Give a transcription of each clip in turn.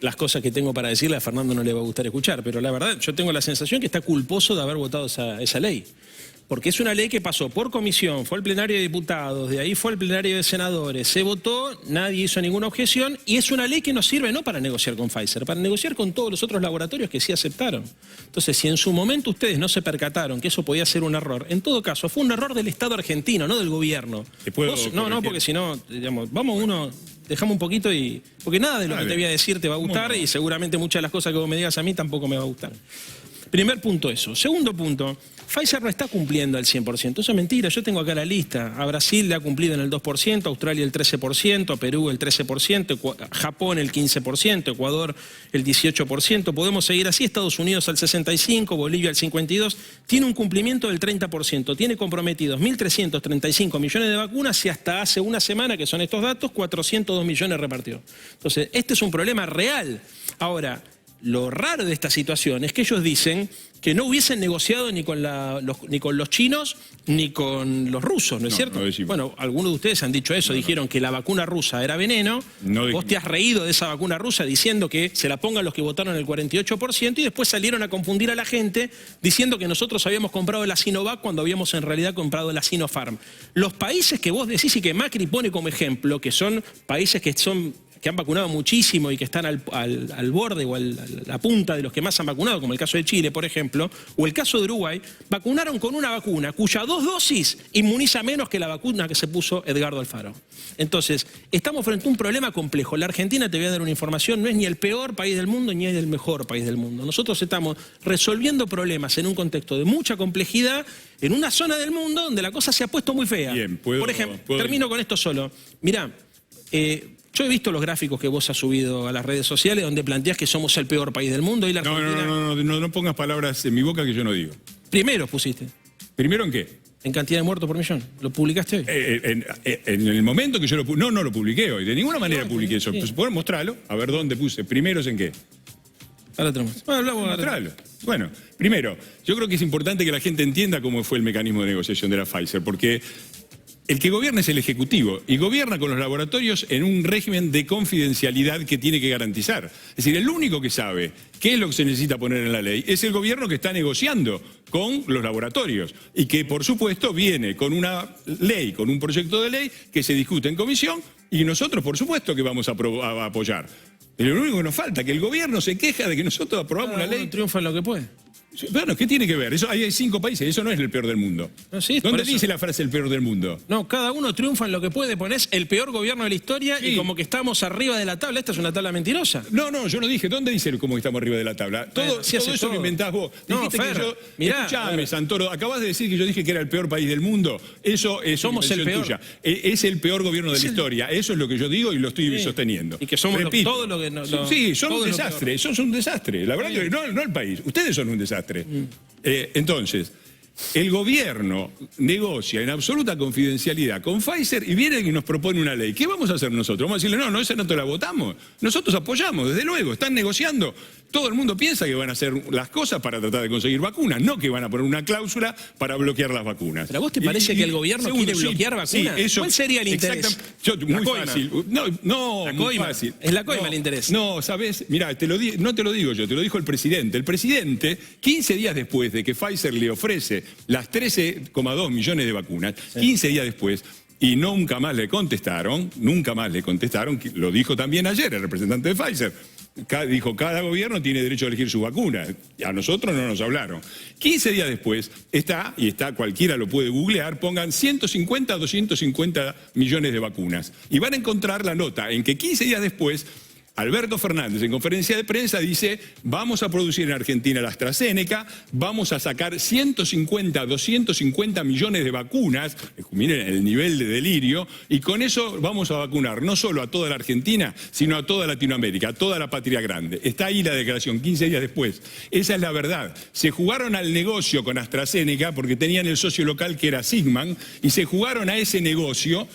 las cosas que tengo para decirle a Fernando no le va a gustar escuchar, pero la verdad yo tengo la sensación que está culposo de haber votado esa ley. Porque es una ley que pasó por comisión, fue al plenario de diputados, de ahí fue al plenario de senadores, se votó, nadie hizo ninguna objeción, y es una ley que nos sirve no para negociar con Pfizer, para negociar con todos los otros laboratorios que sí aceptaron. Entonces, si en su momento ustedes no se percataron que eso podía ser un error, en todo caso, fue un error del Estado argentino, no del gobierno. No, porque si no, digamos, dejamos un poquito y... Porque nada de lo que te voy a decir te va a gustar y seguramente muchas de las cosas que vos me digas a mí tampoco me va a gustar. Primer punto eso. Segundo punto, Pfizer no está cumpliendo al 100%. Eso es mentira, yo tengo acá la lista. A Brasil le ha cumplido en el 2%, a Australia el 13%, a Perú el 13%, Japón el 15%, Ecuador el 18%. Podemos seguir así, Estados Unidos al 65%, Bolivia al 52%. Tiene un cumplimiento del 30%. Tiene comprometidos 1.335 millones de vacunas y hasta hace una semana, que son estos datos, 402 millones repartió. Entonces, este es un problema real. Ahora, lo raro de esta situación es que ellos dicen que no hubiesen negociado ni con los chinos ni con los rusos, ¿no es cierto? No, bueno, algunos de ustedes han dicho eso, dijeron que la vacuna rusa era veneno, vos te has reído de esa vacuna rusa diciendo que se la pongan los que votaron el 48% y después salieron a confundir a la gente diciendo que nosotros habíamos comprado la Sinovac cuando habíamos en realidad comprado la Sinopharm. Los países que vos decís y que Macri pone como ejemplo, que son países que han vacunado muchísimo y que están al borde o a la punta de los que más han vacunado, como el caso de Chile, por ejemplo, o el caso de Uruguay, vacunaron con una vacuna cuya 2 dosis inmuniza menos que la vacuna que se puso Edgardo Alfaro. Entonces, estamos frente a un problema complejo. La Argentina, te voy a dar una información, no es ni el peor país del mundo ni es el mejor país del mundo. Nosotros estamos resolviendo problemas en un contexto de mucha complejidad, en una zona del mundo donde la cosa se ha puesto muy fea. Bien, por ejemplo, termino con esto solo. Mirá, yo he visto los gráficos que vos has subido a las redes sociales donde planteás que somos el peor país del mundo y la Argentina... No pongas palabras en mi boca que yo no digo. Primero pusiste. ¿Primero en qué? En cantidad de muertos por millón. ¿Lo publicaste hoy? En el momento que yo lo publiqué... No lo publiqué hoy. De ninguna manera publiqué eso. Pues, ¿puedo mostrarlo? A ver dónde puse. ¿Primeros en qué? Ahora tenemos. Mostrarlo. Bueno, primero, yo creo que es importante que la gente entienda cómo fue el mecanismo de negociación de la Pfizer, porque... El que gobierna es el Ejecutivo y gobierna con los laboratorios en un régimen de confidencialidad que tiene que garantizar. Es decir, el único que sabe qué es lo que se necesita poner en la ley es el gobierno que está negociando con los laboratorios y que, por supuesto, viene con una ley, con un proyecto de ley que se discute en comisión y nosotros, por supuesto, que vamos a apoyar. Pero lo único que nos falta es que el gobierno se queja de que nosotros aprobamos una ley. Triunfa en lo que puede. Bueno, ¿qué tiene que ver? Ahí hay 5 países, eso no es el peor del mundo. No, sí, ¿Dónde dice la frase el peor del mundo? No, cada uno triunfa en lo que puede, ponés el peor gobierno de la historia y como que estamos arriba de la tabla. Esta es una tabla mentirosa. No, yo no dije. ¿Dónde dice cómo que estamos arriba de la tabla? Todo eso lo inventás vos. Dijiste que yo... Escuchame, Santoro, acabas de decir que yo dije que era el peor país del mundo. Eso es somos el peor. Tuya. Es el peor gobierno de la historia. Eso es lo que yo digo y lo estoy sosteniendo. Y que somos todo lo que... Sí, son un desastre. Son un desastre. La verdad que no el país. Ustedes son un desastre. Entonces, el gobierno negocia en absoluta confidencialidad con Pfizer y viene y nos propone una ley. ¿Qué vamos a hacer nosotros? Vamos a decirle, no, esa no te la votamos. Nosotros apoyamos, desde luego, están negociando. Todo el mundo piensa que van a hacer las cosas para tratar de conseguir vacunas, no que van a poner una cláusula para bloquear las vacunas. ¿Pero a vos te parece que el gobierno quiere bloquear vacunas? Sí, ¿Cuál sería el interés? Muy fácil. Muy fácil. Es la coima el interés. No, ¿sabés? Mirá, no te lo digo yo, te lo dijo el presidente. El presidente, 15 días después de que Pfizer le ofrece las 13,2 millones de vacunas, 15 días después, y nunca más le contestaron, lo dijo también ayer el representante de Pfizer, dijo, cada gobierno tiene derecho a elegir su vacuna, a nosotros no nos hablaron. 15 días después está, cualquiera lo puede googlear, pongan 150 a 250 millones de vacunas, y van a encontrar la nota en que 15 días después, Alberto Fernández en conferencia de prensa dice, vamos a producir en Argentina la AstraZeneca, vamos a sacar 150 a 250 millones de vacunas, miren el nivel de delirio, y con eso vamos a vacunar no solo a toda la Argentina, sino a toda Latinoamérica, a toda la patria grande. Está ahí la declaración, 15 días después. Esa es la verdad. Se jugaron al negocio con AstraZeneca porque tenían el socio local que era Sigman, y se jugaron a ese negocio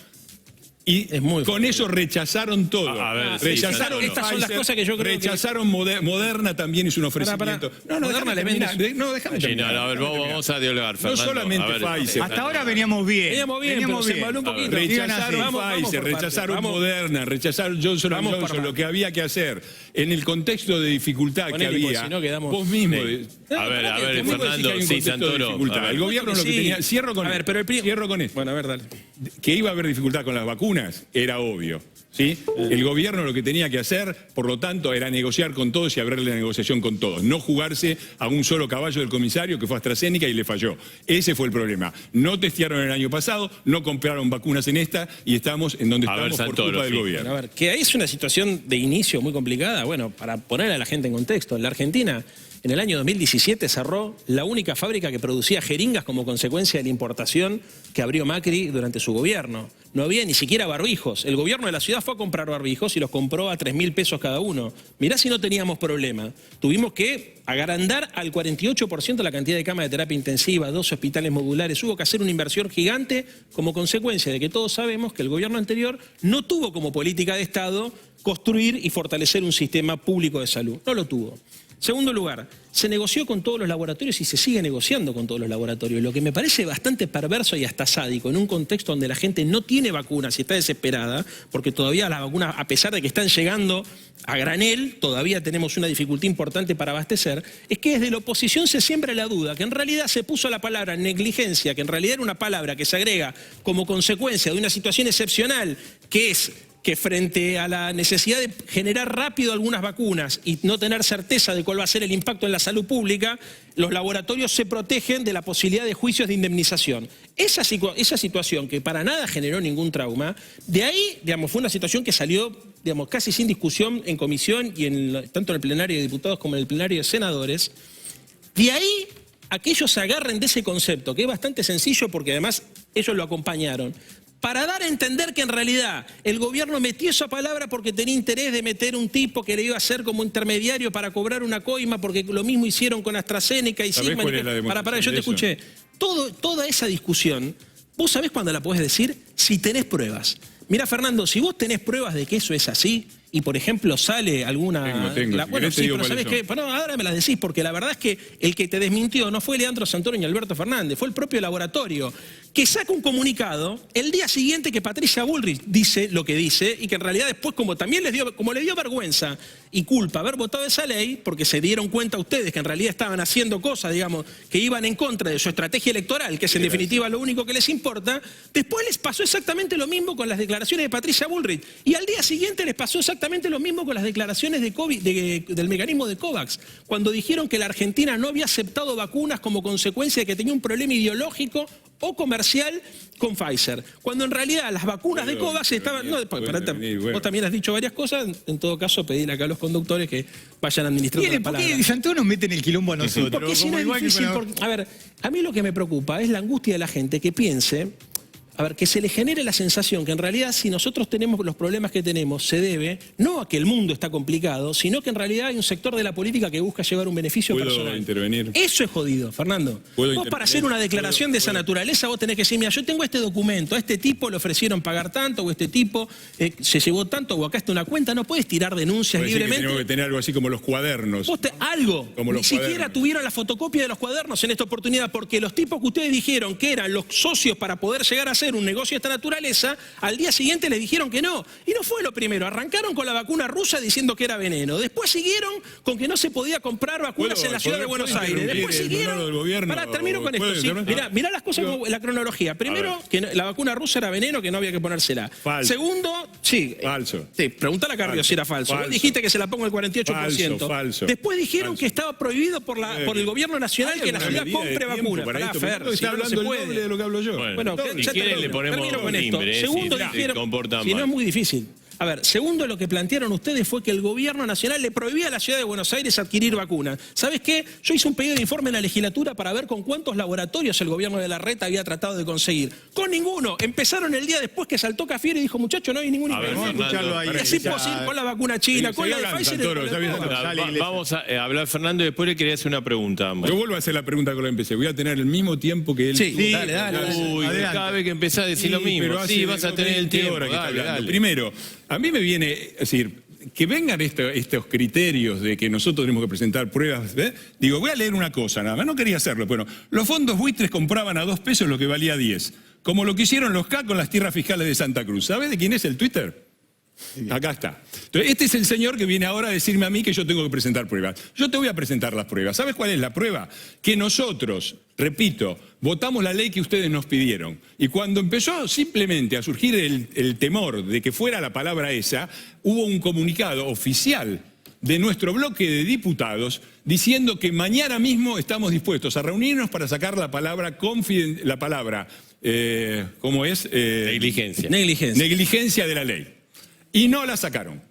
Y con eso rechazaron todo. Rechazaron estas son las cosas que yo creo rechazaron Moderna también hizo un ofrecimiento. Moderna le vende. No, déjame terminar. A ver, vamos a dialogar, Fernando. No solamente Pfizer. Hasta ahora veníamos bien. Veníamos bien. Un poquito. Rechazaron Pfizer, rechazaron Moderna, rechazaron Johnson & Johnson, lo que había que hacer. En el contexto de dificultad que había, vos mismo... A ver, Fernando, sí, Santoro. El gobierno lo que tenía... Cierro con esto. Bueno, a ver, dale. Que iba a haber dificultad con las vacunas, era obvio. ¿Sí? El gobierno lo que tenía que hacer, por lo tanto, era negociar con todos y abrirle la negociación con todos. No jugarse a un solo caballo del comisario que fue AstraZeneca y le falló. Ese fue el problema. No testearon el año pasado, no compraron vacunas en esta y estamos en donde estamos por culpa del gobierno. Bueno, a ver, que ahí es una situación de inicio muy complicada. Bueno, para poner a la gente en contexto, en la Argentina, en el año 2017 cerró la única fábrica que producía jeringas como consecuencia de la importación que abrió Macri durante su gobierno. No había ni siquiera barbijos. El gobierno de la ciudad fue a comprar barbijos y los compró a 3.000 pesos cada uno. Mirá si no teníamos problema. Tuvimos que agrandar al 48% la cantidad de camas de terapia intensiva, 2 hospitales modulares. Hubo que hacer una inversión gigante como consecuencia de que todos sabemos que el gobierno anterior no tuvo como política de Estado construir y fortalecer un sistema público de salud. No lo tuvo. Segundo lugar, se negoció con todos los laboratorios y se sigue negociando con todos los laboratorios, lo que me parece bastante perverso y hasta sádico, en un contexto donde la gente no tiene vacunas y está desesperada, porque todavía las vacunas, a pesar de que están llegando a granel, todavía tenemos una dificultad importante para abastecer, es que desde la oposición se siembra la duda, que en realidad se puso la palabra negligencia, que en realidad era una palabra que se agrega como consecuencia de una situación excepcional, que es que frente a la necesidad de generar rápido algunas vacunas y no tener certeza de cuál va a ser el impacto en la salud pública, los laboratorios se protegen de la posibilidad de juicios de indemnización. Esa situación que para nada generó ningún trauma, de ahí, digamos, fue una situación que salió, digamos, casi sin discusión en comisión y tanto en el plenario de diputados como en el plenario de senadores. De ahí a que ellos se agarren de ese concepto, que es bastante sencillo porque además ellos lo acompañaron, para dar a entender que en realidad el gobierno metió esa palabra porque tenía interés de meter un tipo que le iba a hacer como intermediario para cobrar una coima, porque lo mismo hicieron con AstraZeneca y Sigma. Para, yo te escuché. Toda esa discusión, ¿vos sabés cuándo la podés decir? Si tenés pruebas. Mirá, Fernando, si vos tenés pruebas de que eso es así, y por ejemplo sale alguna... Tengo. Bueno, sí, pero ¿sabés qué? No, ahora me las decís, porque la verdad es que el que te desmintió no fue Leandro Santoro ni Alberto Fernández, fue el propio laboratorio, que saca un comunicado el día siguiente que Patricia Bullrich dice lo que dice, y que en realidad después, como también le dio vergüenza y culpa haber votado esa ley, porque se dieron cuenta ustedes que en realidad estaban haciendo cosas, digamos, que iban en contra de su estrategia electoral, que es en definitiva lo único que les importa, después les pasó exactamente lo mismo con las declaraciones de Patricia Bullrich, y al día siguiente les pasó exactamente lo mismo con las declaraciones de del mecanismo de COVAX, cuando dijeron que la Argentina no había aceptado vacunas como consecuencia de que tenía un problema ideológico o comercial con Pfizer, cuando en realidad las vacunas de COVAX estaban... Vos también has dicho varias cosas, en todo caso pedirle acá a los conductores que vayan administrando la palabra. ¿Por qué Santoro nos mete en el quilombo a nosotros? Porque si no es difícil, a ver, a mí lo que me preocupa es la angustia de la gente que piense... A ver, que se le genere la sensación que en realidad si nosotros tenemos los problemas que tenemos se debe no a que el mundo está complicado, sino que en realidad hay un sector de la política que busca llevar un beneficio personal. ¿Puedo intervenir? Eso es jodido, Fernando. Vos para hacer una declaración de esa naturaleza vos tenés que decir, mira, yo tengo este documento, a este tipo le ofrecieron pagar tanto, o este tipo se llevó tanto, o acá está una cuenta, no puedes tirar denuncias libremente. Tenemos que tener algo así como los cuadernos. Ni siquiera tuvieron la fotocopia de los cuadernos en esta oportunidad, porque los tipos que ustedes dijeron que eran los socios para poder llegar a hacer un negocio de esta naturaleza, al día siguiente les dijeron que no. Y no fue lo primero. Arrancaron con la vacuna rusa diciendo que era veneno. Después siguieron con que no se podía comprar vacunas en la ciudad de Buenos Aires. Después siguieron... Termino con esto. Sí, mirá las cosas como la cronología. Primero, que la vacuna rusa era veneno, que no había que ponérsela. Falso. Segundo, sí. Falso. Sí, preguntale a Carrió si era falso. Vos dijiste que se la pongo el 48%. Falso. Después dijeron que estaba prohibido por el gobierno nacional que la ciudad compre vacunas. Está hablando el doble de lo que hablo yo. Bueno, si quieren le ponemos con esto. Segundo, dijeron, si no es muy difícil. A ver, segundo, lo que plantearon ustedes fue que el gobierno nacional le prohibía a la ciudad de Buenos Aires adquirir vacunas. ¿Sabes qué? Yo hice un pedido de informe en la legislatura para ver con cuántos laboratorios el gobierno de Larreta había tratado de conseguir. Con ninguno. Empezaron el día después que saltó Cafiero y dijo, muchachos, no hay ningún Fernando, y así posible con la vacuna china, con la de Pfizer. Vamos a hablar, Fernando, y después le quería hacer una pregunta a ambos. Yo vuelvo a hacer la pregunta con la que empecé. Voy a tener el mismo tiempo que él. Sí, dale. Uy, cada vez que empezás a decir lo mismo. Pero Sí, vas a tener el tiempo. Dale. Primero, a mí me viene, es decir, que vengan estos criterios de que nosotros tenemos que presentar pruebas. Digo, voy a leer una cosa nada más, no quería hacerlo. Bueno, los fondos buitres compraban a 2 pesos lo que valía 10. Como lo que hicieron los K con las tierras fiscales de Santa Cruz. ¿Sabes de quién es el Twitter? Acá está. Entonces, este es el señor que viene ahora a decirme a mí que yo tengo que presentar pruebas. Yo te voy a presentar las pruebas. ¿Sabes cuál es la prueba? Que nosotros, repito, votamos la ley que ustedes nos pidieron. Y cuando empezó simplemente a surgir el temor de que fuera la palabra esa, hubo un comunicado oficial de nuestro bloque de diputados diciendo que mañana mismo estamos dispuestos a reunirnos para sacar la palabra ¿cómo es? Negligencia de la ley. Y no la sacaron.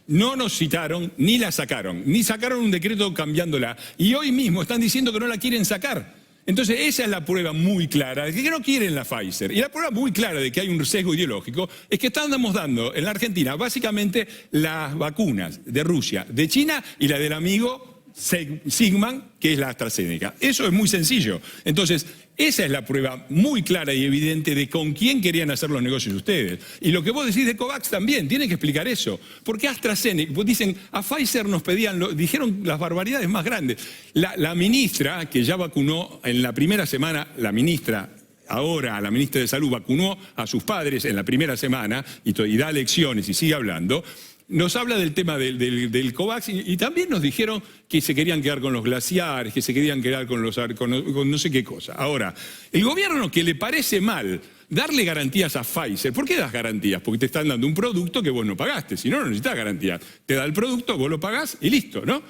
No nos citaron, ni la sacaron. Ni sacaron un decreto cambiándola. Y hoy mismo están diciendo que no la quieren sacar. Entonces esa es la prueba muy clara de que no quieren la Pfizer. Y la prueba muy clara de que hay un sesgo ideológico es que estamos dando en la Argentina básicamente las vacunas de Rusia, de China y la del amigo Sigman, que es la AstraZeneca. Eso es muy sencillo. Entonces, esa es la prueba muy clara y evidente de con quién querían hacer los negocios ustedes. Y lo que vos decís de COVAX también, tiene que explicar eso. Porque AstraZeneca, pues dicen, a Pfizer nos pedían, dijeron las barbaridades más grandes. La ministra, que ya vacunó en la primera semana, la ministra de Salud vacunó a sus padres en la primera semana y da lecciones y sigue hablando. Nos habla del tema del COVAX y también nos dijeron que se querían quedar con los glaciares, que se querían quedar con no sé qué cosa. Ahora, el gobierno que le parece mal darle garantías a Pfizer, ¿por qué das garantías? Porque te están dando un producto que vos no pagaste, si no, no necesitas garantías. Te da el producto, vos lo pagás y listo, ¿no?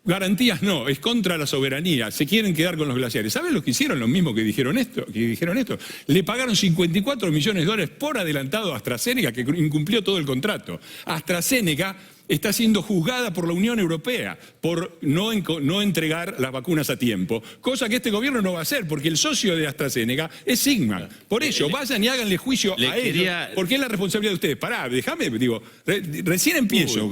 Garantías no, es contra la soberanía, se quieren quedar con los glaciares. ¿Saben lo que hicieron? Los mismos que dijeron esto. Le pagaron 54 millones de dólares por adelantado a AstraZeneca, que incumplió todo el contrato. AstraZeneca está siendo juzgada por la Unión Europea por no entregar las vacunas a tiempo, cosa que este gobierno no va a hacer, porque el socio de AstraZeneca es Sigma. Por ello, vayan y háganle juicio a ellos, porque es la responsabilidad de ustedes. Pará, déjame, digo, recién empiezo.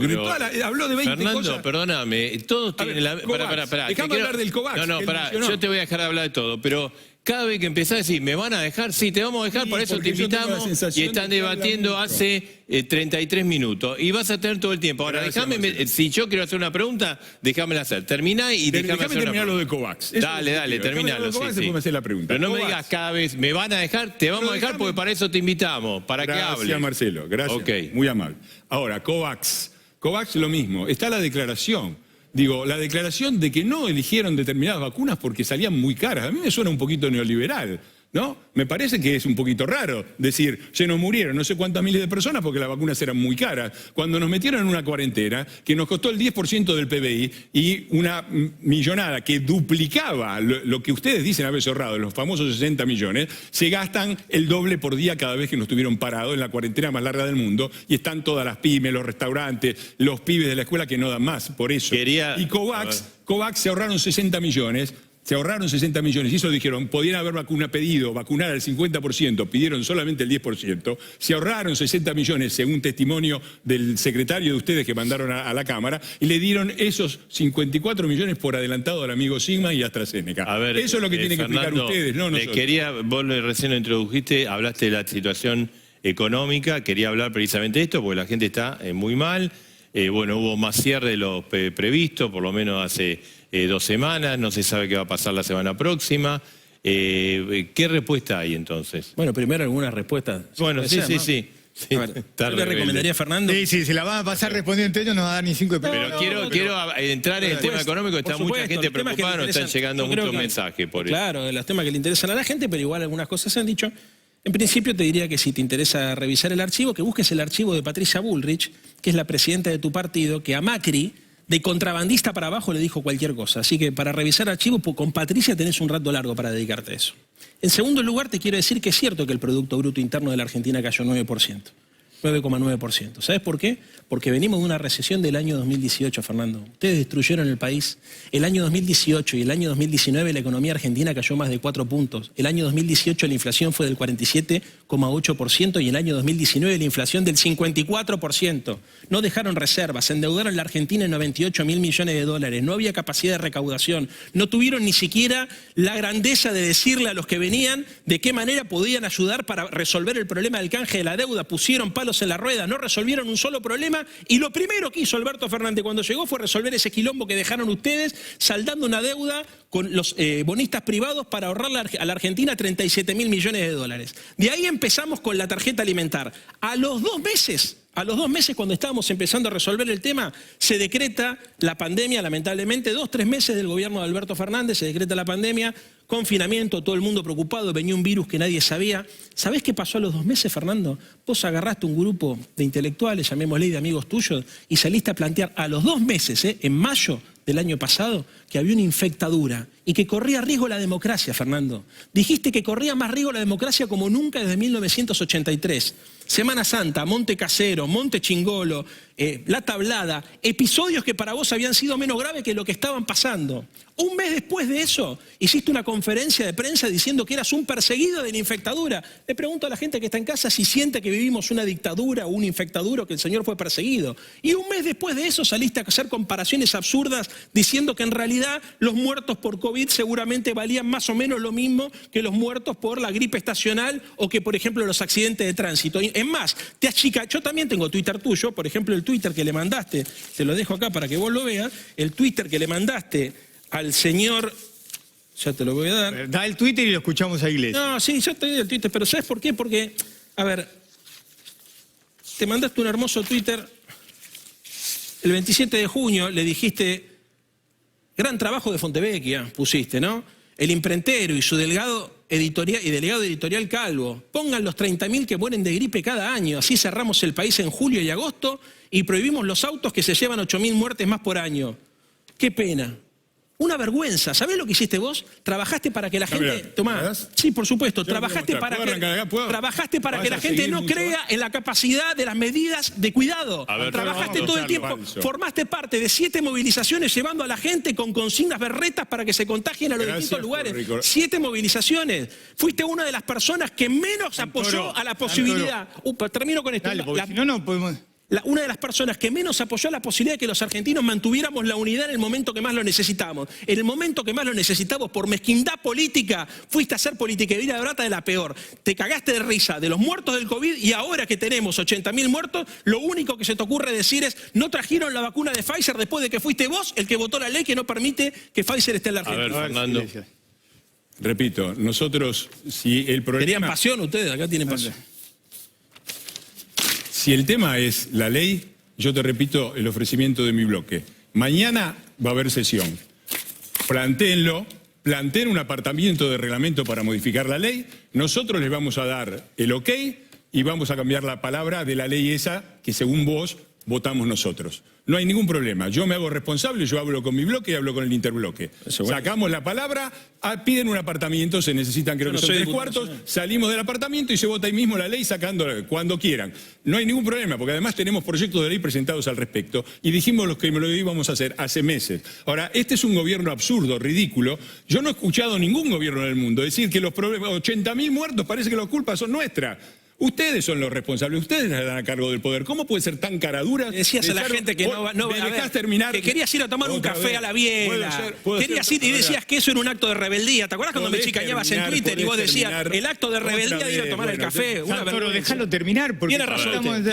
Habló de 20 Fernando, cosas. Perdóname, todos tienen la... Pará, déjame hablar del COVAX. No, pará, yo te voy a dejar de hablar de todo, pero... Cada vez que empezás a decir, ¿me van a dejar? Sí, te vamos a dejar, por eso te invitamos. Y están debatiendo hace 33 minutos. Y vas a tener todo el tiempo. Ahora, déjame, si yo quiero hacer una pregunta, déjamela hacer. Terminá y déjame hacer terminar lo de COVAX. Dale, terminalo. Pero no me digas cada vez, ¿me van a dejar? Te vamos a dejar porque para eso te invitamos, para que hables. Gracias, Marcelo, gracias. Okay. Muy amable. Ahora, COVAX lo mismo. Está la declaración. Digo, la declaración de que no eligieron determinadas vacunas porque salían muy caras. A mí me suena un poquito neoliberal, ¿no? Me parece que es un poquito raro decir, se nos murieron no sé cuántas miles de personas porque las vacunas eran muy caras. Cuando nos metieron en una cuarentena que nos costó el 10% del PBI y una millonada que duplicaba lo que ustedes dicen haberse ahorrado, los famosos 60 millones, se gastan el doble por día cada vez que nos tuvieron parados en la cuarentena más larga del mundo y están todas las pymes, los restaurantes, los pibes de la escuela que no dan más, por eso. Y COVAX se ahorraron 60 millones. Se ahorraron 60 millones y eso dijeron, podían haber pedido vacunar al 50%, pidieron solamente el 10%, se ahorraron 60 millones según testimonio del secretario de ustedes que mandaron a la Cámara y le dieron esos 54 millones por adelantado al amigo Sigma y AstraZeneca. A ver, eso es lo que tienen que explicar ustedes, no nosotros. Vos recién lo introdujiste, hablaste de la situación económica, quería hablar precisamente de esto porque la gente está muy mal. Bueno, hubo más cierre de lo previsto, por lo menos hace 2 semanas, no se sabe qué va a pasar la semana próxima. ¿Qué respuesta hay entonces? Bueno, primero algunas respuestas. Bueno, sí. A ver, yo le recomendaría a Fernando... Sí, se la van a pasar respondiendo entre ellos, no va a dar ni 5 de Pero quiero entrar en el tema económico, está mucha gente preocupada, nos están llegando muchos mensajes por eso. Claro, los temas que le interesan a la gente, pero igual algunas cosas se han dicho. En principio te diría que si te interesa revisar el archivo, que busques el archivo de Patricia Bullrich, que es la presidenta de tu partido, que a Macri, de contrabandista para abajo, le dijo cualquier cosa. Así que para revisar archivos, con Patricia tenés un rato largo para dedicarte a eso. En segundo lugar, te quiero decir que es cierto que el Producto Bruto Interno de la Argentina cayó 9%. 9,9%. ¿Sabes por qué? Porque venimos de una recesión del año 2018, Fernando. Ustedes destruyeron el país. El año 2018 y el año 2019 la economía argentina cayó más de 4 puntos. El año 2018 la inflación fue del 47,8% y el año 2019 la inflación del 54%. No dejaron reservas, se endeudaron la Argentina en 98 mil millones de dólares. No había capacidad de recaudación. No tuvieron ni siquiera la grandeza de decirle a los que venían de qué manera podían ayudar para resolver el problema del canje de la deuda. Pusieron palos en la rueda, no resolvieron un solo problema y lo primero que hizo Alberto Fernández cuando llegó fue resolver ese quilombo que dejaron ustedes saldando una deuda con los bonistas privados para ahorrarle a la Argentina 37 mil millones de dólares. De ahí empezamos con la tarjeta alimentar. A los 2 meses, cuando estábamos empezando a resolver el tema, se decreta la pandemia, lamentablemente, 2-3 meses del gobierno de Alberto Fernández, se decreta la pandemia, confinamiento, todo el mundo preocupado, venía un virus que nadie sabía. ¿Sabés qué pasó a los 2 meses, Fernando? Vos agarraste un grupo de intelectuales, llamémosle de amigos tuyos, y saliste a plantear a los 2 meses, en mayo del año pasado, que había una infectadura y que corría riesgo la democracia, Fernando. Dijiste que corría más riesgo la democracia como nunca desde 1983. Semana Santa, Monte Casero, Monte Chingolo, La Tablada, episodios que para vos habían sido menos graves que lo que estaban pasando. Un mes después de eso, hiciste una conferencia de prensa diciendo que eras un perseguido de la infectadura. Le pregunto a la gente que está en casa si siente que vivimos una dictadura o una infectadura o que el señor fue perseguido. Y un mes después de eso saliste a hacer comparaciones absurdas diciendo que en realidad los muertos por COVID seguramente valían más o menos lo mismo que los muertos por la gripe estacional o que, por ejemplo, los accidentes de tránsito. Es más, te achica. Yo también tengo Twitter tuyo, por ejemplo, el Twitter que le mandaste, te lo dejo acá para que vos lo veas, el Twitter que le mandaste al señor, ya te lo voy a dar. Da el Twitter y lo escuchamos a Iglesias. No, sí, ya te doy el Twitter, pero ¿sabes por qué? Porque, a ver, te mandaste un hermoso Twitter, el 27 de junio le dijiste, gran trabajo de Fontevecchia, pusiste, ¿no? El imprentero y su delegado editorial Calvo, pongan los 30.000 que mueren de gripe cada año, así cerramos el país en julio y agosto y prohibimos los autos que se llevan 8.000 muertes más por año. Qué pena. Una vergüenza. ¿Sabés lo que hiciste vos? Trabajaste para que la gente... Tomá. Sí, por supuesto. Trabajaste para que la gente no crea en la capacidad de las medidas de cuidado. Trabajaste todo el tiempo. Formaste parte de 7 movilizaciones llevando a la gente con consignas berretas para que se contagien a los distintos lugares. 7 movilizaciones. Fuiste una de las personas que menos apoyó a la posibilidad... termino con esto. Dale, porque si no, no podemos... Una de las personas que menos apoyó la posibilidad de que los argentinos mantuviéramos la unidad en el momento que más lo necesitábamos. En el momento que más lo necesitamos, por mezquindad política, fuiste a hacer politiquería barata de la peor. Te cagaste de risa de los muertos del COVID y ahora que tenemos 80.000 muertos, lo único que se te ocurre decir es no trajeron la vacuna de Pfizer después de que fuiste vos el que votó la ley que no permite que Pfizer esté en la Argentina. A ver, Fernando. Repito, nosotros, si el problema... ¿Querían pasión ustedes? Acá tienen pasión. Si el tema es la ley, yo te repito el ofrecimiento de mi bloque. Mañana va a haber sesión. Planteen un apartamiento de reglamento para modificar la ley. Nosotros les vamos a dar el ok y vamos a cambiar la palabra de la ley esa que según vos votamos nosotros. No hay ningún problema. Yo me hago responsable, yo hablo con mi bloque y hablo con el interbloque. Sacamos la palabra, piden un apartamento, se necesitan creo que son 3 cuartos, salimos del apartamento y se vota ahí mismo la ley sacándola cuando quieran. No hay ningún problema, porque además tenemos proyectos de ley presentados al respecto y dijimos los que lo íbamos a hacer hace meses. Ahora, este es un gobierno absurdo, ridículo. Yo no he escuchado ningún gobierno del mundo decir que los problemas, 80.000 muertos, parece que las culpas son nuestras. Ustedes son los responsables, ustedes están a cargo del poder. ¿Cómo puede ser tan cara dura? Decías a la gente que que querías ir a tomar un café a la biela. Querías ir y decías que eso era un acto de rebeldía. ¿Te acuerdas cuando me chicañabas en Twitter y vos decías el acto de rebeldía de ir a tomar el café? Santoro, déjalo terminar. Tiene razón,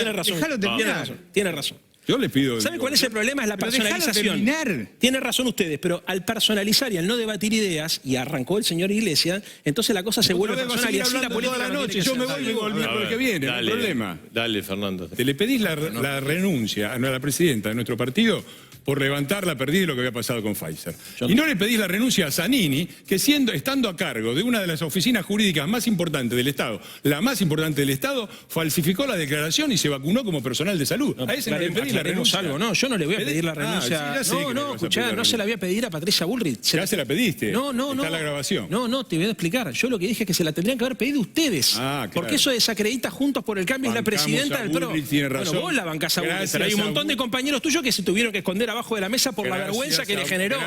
tiene razón. Yo les pido... ¿Saben cuál es el problema? Es la personalización. Tienen razón ustedes, pero al personalizar y al no debatir ideas, y arrancó el señor Iglesias, entonces la cosa se vuelve personal y así la política toda la noche. Yo me voy el miércoles que viene, no hay problema. Dale, Fernando. Te le pedís la renuncia a la presidenta de nuestro partido por levantar la perdiz de lo que había pasado con Pfizer. Y no le pedís la renuncia a Zanini, que estando a cargo de una de las oficinas jurídicas más importantes del Estado, la más importante del Estado, falsificó la declaración y se vacunó como personal de salud. A ese no le pedís la renuncia. Algo, no, yo no le voy a pedir la renuncia. Escuchá, no se la voy a pedir a Patricia Bullrich. Ya se la pediste. No. Está la grabación. No, te voy a explicar. Yo lo que dije es que se la tendrían que haber pedido ustedes. Claro. Porque eso desacredita Juntos por el Cambio, es la presidenta del PRO. Tiene razón. Bueno, vos la bancás a Bullrich, pero hay un montón de compañeros tuyos que se tuvieron que esconder abajo de la mesa por la vergüenza que le generó.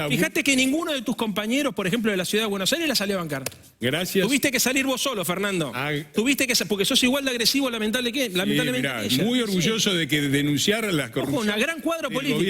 Fíjate que ninguno de tus compañeros, por ejemplo, de la ciudad de Buenos Aires, la salió a bancar. Gracias. Tuviste que salir vos solo, Fernando. Tuviste que porque sos igual de agresivo, lamentablemente mirá, ella. muy orgulloso de que denunciar las corrupciones. Ojo,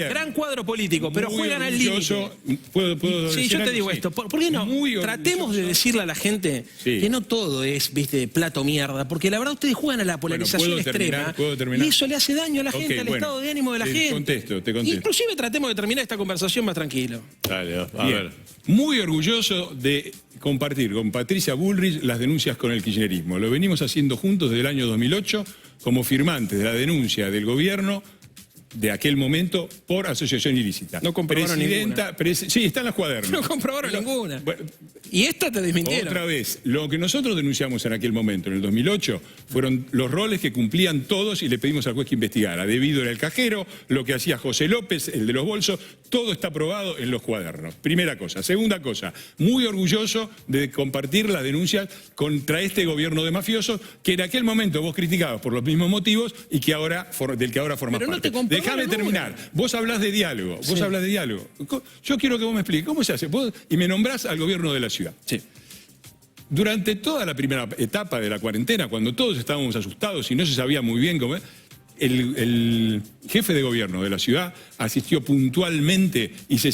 gran cuadro político, pero juegan al límite. Sí, yo te digo esto. ¿Por qué no? Tratemos de decirle a la gente que no todo es, viste, plato mierda, porque la verdad ustedes juegan a la polarización extrema y eso le hace daño a la gente, al estado de ánimo de la gente. Te contesto. Inclusive tratemos de terminar esta conversación más tranquilo. Dale, a ver. Muy orgulloso de compartir con Patricia Bullrich las denuncias con el kirchnerismo. Lo venimos haciendo juntos desde el año 2008 como firmantes de la denuncia del gobierno de aquel momento por asociación ilícita. No comprobaron ninguna. Sí, está en los cuadernos. No comprobaron ninguna. Bueno, y esta te desmintieron. Otra vez, lo que nosotros denunciamos en aquel momento, en el 2008, fueron los roles que cumplían todos y le pedimos al juez que investigara. Debido era el cajero, lo que hacía José López, el de los bolsos, todo está aprobado en los cuadernos. Primera cosa. Segunda cosa, muy orgulloso de compartir las denuncias contra este gobierno de mafiosos que en aquel momento vos criticabas por los mismos motivos y que ahora, del que ahora formás parte. Déjame terminar. Vos hablás de diálogo. Hablas de diálogo. Yo quiero que vos me expliques cómo se hace. Y me nombrás al gobierno de la ciudad. Sí. Durante toda la primera etapa de la cuarentena, cuando todos estábamos asustados y no se sabía muy bien cómo, el jefe de gobierno de la ciudad asistió puntualmente y se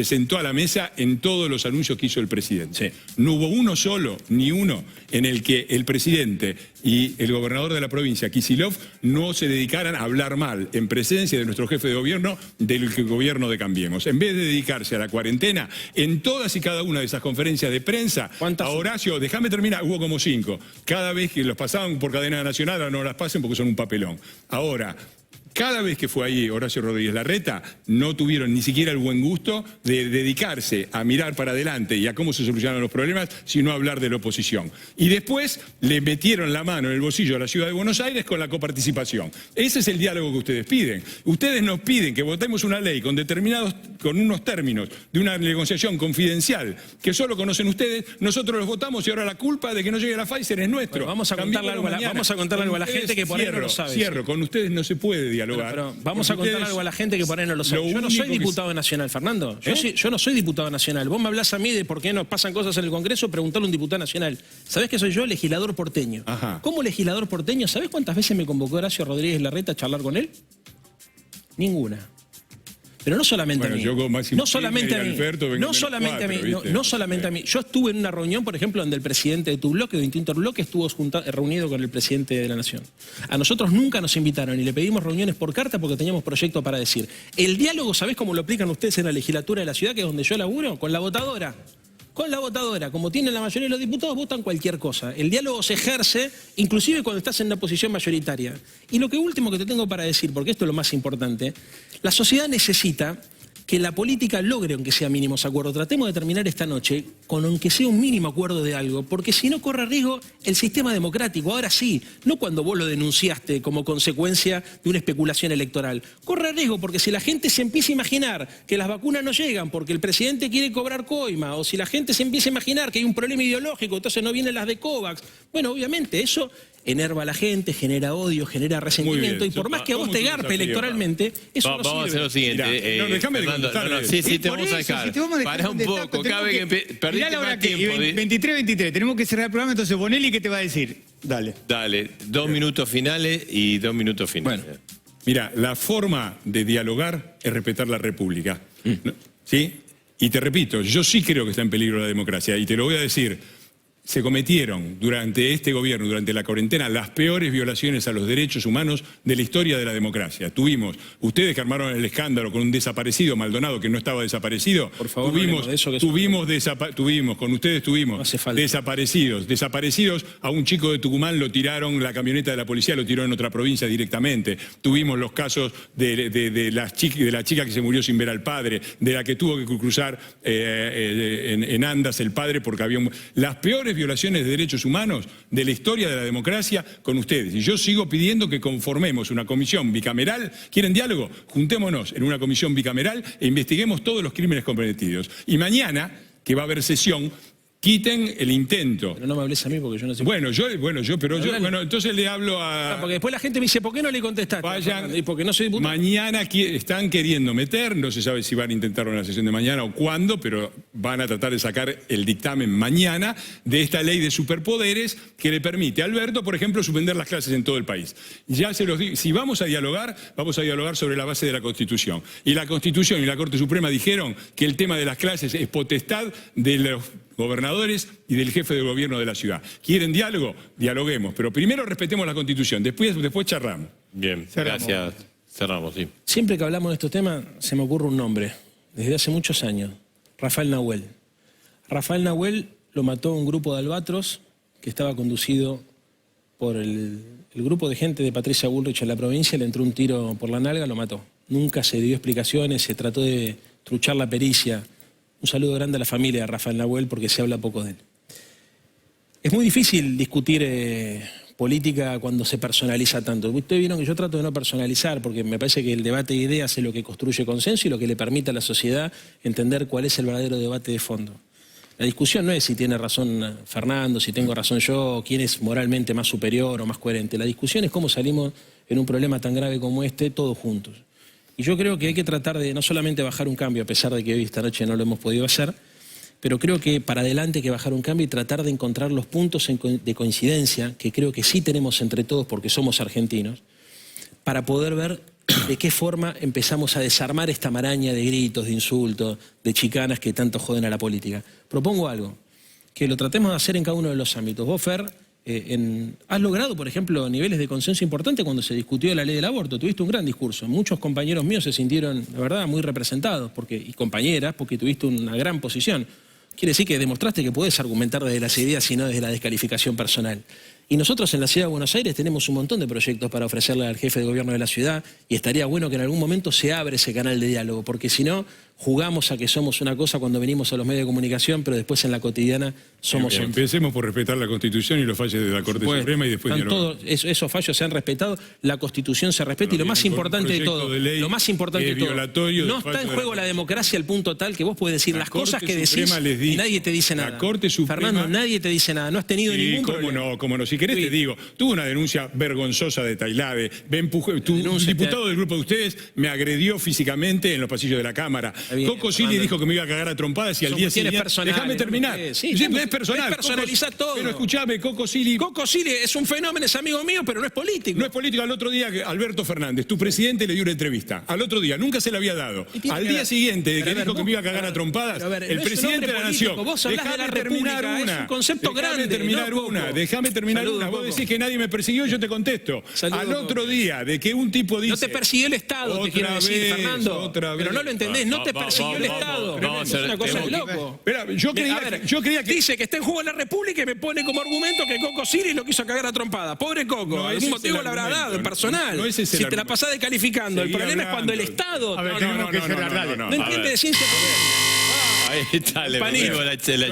sentó a la mesa en todos los anuncios que hizo el presidente. Sí. No hubo uno solo, ni uno, en el que el presidente y el gobernador de la provincia, Kicillof, no se dedicaran a hablar mal en presencia de nuestro jefe de gobierno del gobierno de Cambiemos. En vez de dedicarse a la cuarentena, en todas y cada una de esas conferencias de prensa, a Horacio, déjame terminar, hubo como 5. Cada vez que los pasaban por cadena nacional, ahora no las pasen porque son un papelón. Ahora, cada vez que fue ahí Horacio Rodríguez Larreta, no tuvieron ni siquiera el buen gusto de dedicarse a mirar para adelante y a cómo se solucionan los problemas, sino a hablar de la oposición. Y después le metieron la mano en el bolsillo a la ciudad de Buenos Aires con la coparticipación. Ese es el diálogo que ustedes piden. Ustedes nos piden que votemos una ley con unos términos de una negociación confidencial que solo conocen ustedes, nosotros los votamos y ahora la culpa de que no llegue la Pfizer es nuestro. Bueno, vamos a contarle algo a la gente que por ahí no lo sabe. Cierro, con ustedes no se puede dialogar. Pero vamos a contar algo a la gente que por ahí no lo sabe. Yo no soy diputado nacional, Fernando. Yo no soy diputado nacional. Vos me hablás a mí de por qué nos pasan cosas en el Congreso, preguntarle a un diputado nacional. ¿Sabés que soy yo? Legislador porteño. Ajá. Como legislador porteño, ¿sabés cuántas veces me convocó Horacio Rodríguez Larreta a charlar con él? Ninguna. Pero no solamente a mí. No solamente a mí. No solamente a mí. Yo estuve en una reunión, por ejemplo, donde el presidente de tu bloque, de Distinto Bloque, estuvo reunido con el presidente de la Nación. A nosotros nunca nos invitaron y le pedimos reuniones por carta porque teníamos proyecto para decir. El diálogo, ¿sabés cómo lo aplican ustedes en la legislatura de la ciudad, que es donde yo laburo? Con la votadora. Con la votadora, como tienen la mayoría de los diputados, votan cualquier cosa. El diálogo se ejerce, inclusive cuando estás en una posición mayoritaria. Y lo último que te tengo para decir, porque esto es lo más importante, la sociedad necesita que la política logre, aunque sea mínimos acuerdos. Tratemos de terminar esta noche con aunque sea un mínimo acuerdo de algo, porque si no corre riesgo el sistema democrático. Ahora sí, no cuando vos lo denunciaste como consecuencia de una especulación electoral. Corre riesgo porque si la gente se empieza a imaginar que las vacunas no llegan porque el presidente quiere cobrar coima, o si la gente se empieza a imaginar que hay un problema ideológico, entonces no vienen las de COVAX. Bueno, obviamente eso enerva a la gente, genera odio, genera resentimiento, y por más que a vos te garpe electoralmente, eso no sirve. Vamos a hacer lo siguiente. No, déjame de Fernando, sí, te vamos a dejar. Pará un poco, cada vez que perdiste más tiempo. 23-23, tenemos que cerrar el programa, entonces Bonelli, ¿qué te va a decir? Dale. Dale, 2 minutos finales y 2 minutos finales. Bueno, mira, la forma de dialogar es respetar la República. ¿Sí? Y te repito, yo sí creo que está en peligro la democracia, y te lo voy a decir. se cometieron durante este gobierno, durante la cuarentena, las peores violaciones a los derechos humanos de la historia de la democracia. Tuvimos, ustedes que armaron el escándalo con un desaparecido, Maldonado, que no estaba desaparecido. Por favor, tuvimos con ustedes tuvimos no hace falta. Desaparecidos, a un chico de Tucumán lo tiraron, la camioneta de la policía lo tiró en otra provincia directamente. Tuvimos los casos de la chica que se murió sin ver al padre, de la que tuvo que cruzar en andas el padre porque había las peores violaciones de derechos humanos de la historia de la democracia con ustedes. Y yo sigo pidiendo que conformemos una comisión bicameral. ¿Quieren diálogo? Juntémonos en una comisión bicameral e investiguemos todos los crímenes cometidos. Y mañana, que va a haber sesión, quiten el intento. Pero no me hables a mí porque yo no sé. Bueno, entonces le hablo a... Porque después la gente me dice, ¿por qué no le contestaste? Vayan, y porque no soy diputado. Mañana están queriendo meter, no se sabe si van a intentar una sesión de mañana o cuándo, pero van a tratar de sacar el dictamen mañana de esta ley de superpoderes que le permite a Alberto, por ejemplo, suspender las clases en todo el país. Ya se los digo, si vamos a dialogar sobre la base de la Constitución. Y la Constitución y la Corte Suprema dijeron que el tema de las clases es potestad de los gobernadores y del jefe de gobierno de la ciudad. ¿Quieren diálogo? Dialoguemos, pero primero respetemos la Constitución, después charlamos. Bien, Cerramos. gracias. Cerramos, sí. Siempre que hablamos de estos temas se me ocurre un nombre, desde hace muchos años, Rafael Nahuel. Rafael Nahuel lo mató un grupo de albatros que estaba conducido por el grupo de gente de Patricia Bullrich en la provincia, le entró un tiro por la nalga, lo mató. Nunca se dio explicaciones, se trató de truchar la pericia. Un saludo grande a la familia de Rafael Nahuel porque se habla poco de él. Es muy difícil discutir política cuando se personaliza tanto. Ustedes vieron que yo trato de no personalizar porque me parece que el debate de ideas es lo que construye consenso y lo que le permite a la sociedad entender cuál es el verdadero debate de fondo. La discusión no es si tiene razón Fernando, si tengo razón yo, quién es moralmente más superior o más coherente. La discusión es cómo salimos en un problema tan grave como este todos juntos. Y yo creo que hay que tratar de no solamente bajar un cambio, a pesar de que hoy esta noche no lo hemos podido hacer, pero creo que para adelante hay que bajar un cambio y tratar de encontrar los puntos de coincidencia, que creo que sí tenemos entre todos porque somos argentinos, para poder ver de qué forma empezamos a desarmar esta maraña de gritos, de insultos, de chicanas que tanto joden a la política. Propongo algo, que lo tratemos de hacer en cada uno de los ámbitos. Vos, Fer, has logrado, por ejemplo, niveles de consenso importantes cuando se discutió la ley del aborto. Tuviste un gran discurso. Muchos compañeros míos se sintieron, la verdad, muy representados y compañeras, porque tuviste una gran posición. Quiere decir que demostraste que podés argumentar desde las ideas y no desde la descalificación personal. Y nosotros en la Ciudad de Buenos Aires tenemos un montón de proyectos para ofrecerle al jefe de gobierno de la ciudad y estaría bueno que en algún momento se abra ese canal de diálogo, porque si no, jugamos a que somos una cosa cuando venimos a los medios de comunicación, pero después en la cotidiana somos otros. Empecemos por respetar la Constitución y los fallos de la Corte Suprema y después todos esos fallos se han respetado, la Constitución se respeta y lo más importante de todo, no está en juego la democracia al punto tal que vos podés decir las cosas que decís y nadie te dice nada. La Corte Suprema, Fernando, nadie te dice nada, no has tenido ningún problema. Cómo no, si querés te digo, tuve una denuncia vergonzosa de Tailade, diputado del grupo de ustedes me agredió físicamente en los pasillos de la Cámara. Coco Silly dijo que me iba a cagar a trompadas y al día siguiente... Déjame terminar. Sí, no es personal. Personalizar todo. Pero escuchame, Coco Silly es un fenómeno, es amigo mío, pero no es político. No es político. Al otro día, Alberto Fernández, tu presidente, le dio una entrevista. Al otro día, nunca se la había dado. Al día siguiente de que dijo que me iba a cagar a trompadas, el presidente de la Nación... Vos hablás de la República, es un concepto grande. Déjame terminar una. Vos decís que nadie me persiguió, yo te contesto. Al otro día, de que un tipo dice... No te persiguió el Estado, te quiero decir, Fernando. Pero no lo entendés, no te persiguió el Estado. Es una cosa de loco. Yo creía que... Dice que está en juego la República y me pone como argumento que Coco Silly lo quiso cagar a trompada. Pobre Coco, algún motivo le habrá dado, personal. Si te la pasás descalificando, el problema es cuando el Estado... A ver, tenemos que cerrar, dale. No entiende de ciencia política. Ahí está, le ponemos la chela.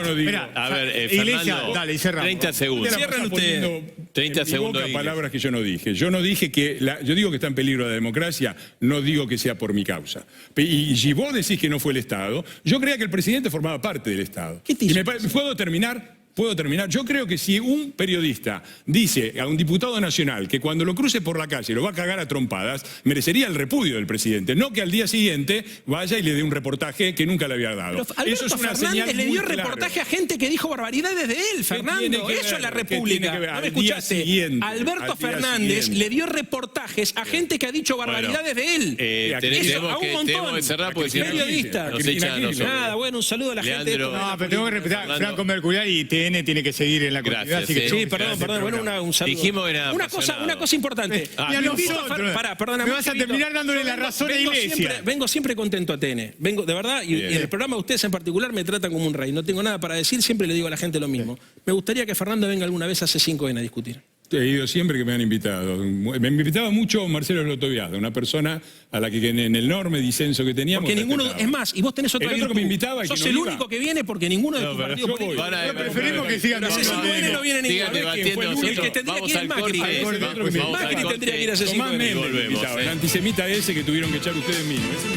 A ver, Fernando, dale, y cerramos. 30 segundos. Cierran ustedes. 30 segundos. Palabras que yo no dije. Yo no dije que... yo digo que está en peligro la democracia, no digo que sea por mi causa. Y si vos decís que no fue el Estado, yo creía que el presidente formaba parte del Estado. ¿Qué te hizo? ¿Puedo terminar? ¿Puedo terminar? Yo creo que si un periodista dice a un diputado nacional que cuando lo cruce por la calle lo va a cagar a trompadas, merecería el repudio del presidente, no que al día siguiente vaya y le dé un reportaje que nunca le había dado. Pero Alberto Fernández le dio reportaje a gente que dijo barbaridades de él, Fernando. Eso es la República. ¿No me escuchaste? Alberto Fernández le dio reportajes a gente que ha dicho barbaridades de él. Tenemos que cerrar porque si no periodistas. nos echan a nosotros. Nada, bueno, un saludo a la gente. No, pero tengo que respetar Franco Mercurial y TN ATN tiene que seguir en la continuidad. Gracias, así que sí, tenemos que perdón, hacer perdón, programa. bueno, un saludo. Dijimos que era una apasionado. cosa importante. Y a Me invito nosotros. Pará, perdóname, Me vas a Marcelito. terminar dándole la razón a Iglesia. Vengo siempre contento a TN. Vengo, de verdad, y en el programa ustedes en particular me tratan como un rey. No tengo nada para decir, siempre le digo a la gente lo mismo. Me gustaría que Fernando venga alguna vez a C5N a discutir. He ido siempre que me han invitado. Me invitaba mucho Marcelo Lotoviado, una persona a la que en el enorme disenso que teníamos. Porque ninguno, respetaba. es más, y vos tenés otra El otro que virtud. me invitaba y que Sos no el iba. único que viene porque ninguno de No, tus pero partidos yo políticos. voy. Pero preferimos que sigan Pero haciendo C5N ATN. no viene ninguno. Sigan debatiendo, El que nosotros tendría que vamos ir al es Macri. corte. Al corte, Vamos al Macri corte. tendría que ir a Tomás C5N. Méndez me Volvemos, invitaba, el antisemita ese que tuvieron que echar ustedes mismos. Ese me